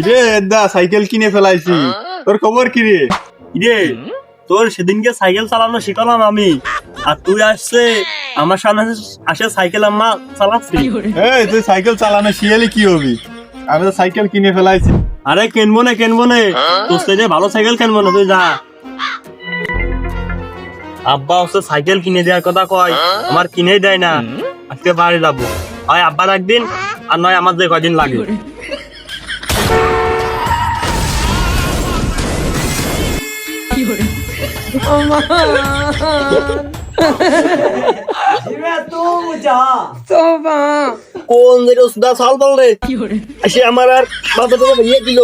রে দা সাইকেল কিনে ফেলাইছি, তোর খবর কি রে? রে তোর সেদিনকে সাইকেল চালানো শিখালাম আমি, আর তুই আসছে আমার সামনে আসে সাইকেল আম্মা চালাচ্ছি। এই তুই সাইকেল চালানো শিয়ালি কি হবি? আমি তো সাইকেল কিনে ফেলাইছি। আরে কিনবো না তোর থেকে ভালো সাইকেল কিনবো না, তুই যা। আব্বা হচ্ছে সাইকেল কিনে দেওয়ার কথা কয়, আমার কিনেই দেয় না। আজকে বাড়ি যাবো, হয় আব্বার একদিন আর নয় আমার যে কয়দিন লাগে। কোন জায়গায় সুদা চাল বল রে, আসে আমার আর বাবা তো ইয়ে দিল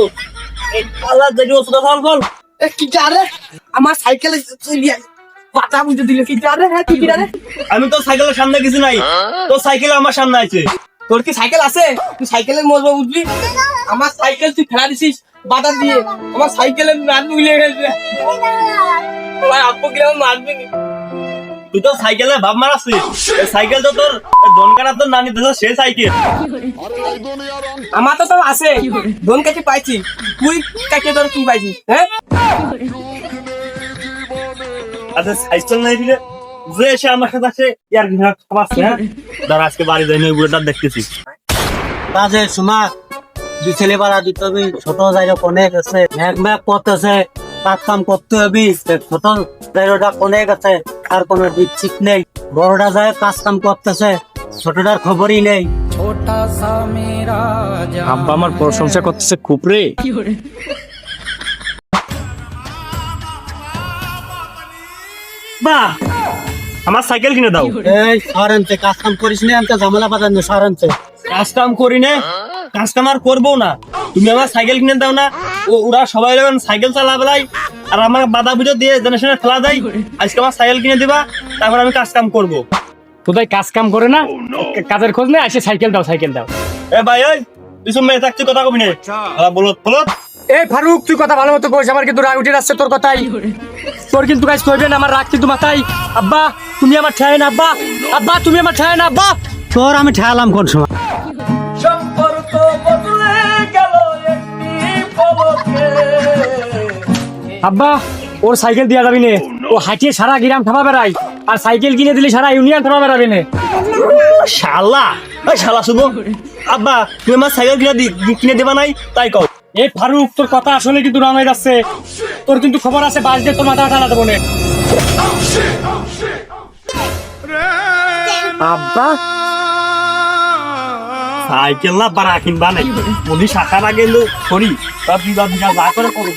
আলাদা জায়গায় সুদা চাল বল। কি জানে আমার সাইকেলে পাতা বুঝে দিল, কি জানে? হ্যাঁ কি জানে? আমি তো সাইকেলের সামনে কিছু নাই, তোর সাইকেল আমার সামনে আছে। তোর কি সাইকেল আছে? তুই সাইকেলের মজবা বুঝবি? আমার সাইকেল তুই ফেলা দিছিস বাধা দিয়ে, আমার সাইকেলের নাট মিলে গেছে। আমার আব্বু গেলে আমার মারবি না। তুই তো সাইকেলে ভাব মারাছিস, সাইকেল তো তোর দনকারা তোর নানি দিল সে সাইকেল। আমার তো সব আছে, ধন কাছে পাইছি, তুই কাছে তোর কি পাইছিস? হ্যাঁ আচ্ছা সাইকেল নাই দিলে যে এসে আমার সাথে আসে ইয়ার খাবাচ্ছে। হ্যাঁ দাঁড়া, আজকে বাড়ি যাই না, বুড়োটা দেখতেছি। কাজের সময় দুই ছেলে বাড়া দিতে হবে, ছোট জায়গা অনেক আছে, ম্যাক ম্যাক করতেছে, কাজ কাম করতে হবে। ছোট জায়গাটা অনেক আছে, আর কোনো দিক ঠিক নেই। বড়টা যায় কাজ কাম করতেছে, ছোটটার খবরই নেই। আব্বা আমার প্রশংসা করতেছে খুব রে। বাহ, আমার সাইকেল কিনে দাও। এই সরেনছে, কাজ কাম করিস না, আমি ঝামেলা বাজার না, সরেনছে। কাজ কাম করি না, কাজ কাম আর করবো না। তুমি আমার সাইকেল কিনে দাও না, ওরা সবাই যখন সাইকেল চালা বেলাই আর আমার বাধা বুঝে দিয়ে জেনারেশনে খেলা দেয়। আজকে আমার সাইকেল কিনে দিবা, তারপর আমি কাজ কাম করবো। কোথায় কাজ কাম করে না, কাজের খোঁজ নেই, আসে সাইকেল দাও সাইকেল দাও। এ ভাই ওই কিছু মেয়ে থাকছে কথা কবি না, বলো বলো। এই ফারুক, তুই কথা ভালো মতো কইস, আমার কিন্তু রাগ উঠে আসছে তোর কথাই। তোর কিন্তু কাজ করবে না, আমার রাগ কিন্তু মাথায়। আব্বা তুমি আমার ঠায় না, আব্বা আব্বা তুমি আমার ঠায় না, আব্বা। তোর আমি ঠেলাম কোন সময়? সম্পর্ক বদলে গেল একটি পলকে। আব্বা ওর সাইকেল দিয়া যাবি নে, ও হাঁটিয়ে সারা গ্রাম থামা বেড়াই, আর সাইকেল কিনে দিলে সারা ইউনিয়ন থামা বেড়াবি নে। শালা ওই শালা শুভ, আব্বা তুমি আমার সাইকেল কিনে দেবা নাই তাই কও। এই ফারুক, তোর কথা আসলে কিন্তু রং হয়ে যাচ্ছে, তোর কিন্তু খবর আছে, বাস দিয়ে তোর মাথা ঠালা দেবো নে। আব্বা সাইকেল না বাড়া কিনবা নাই, উনি শাখার আগে লোক করি, তার বিবাদ যা করে করো।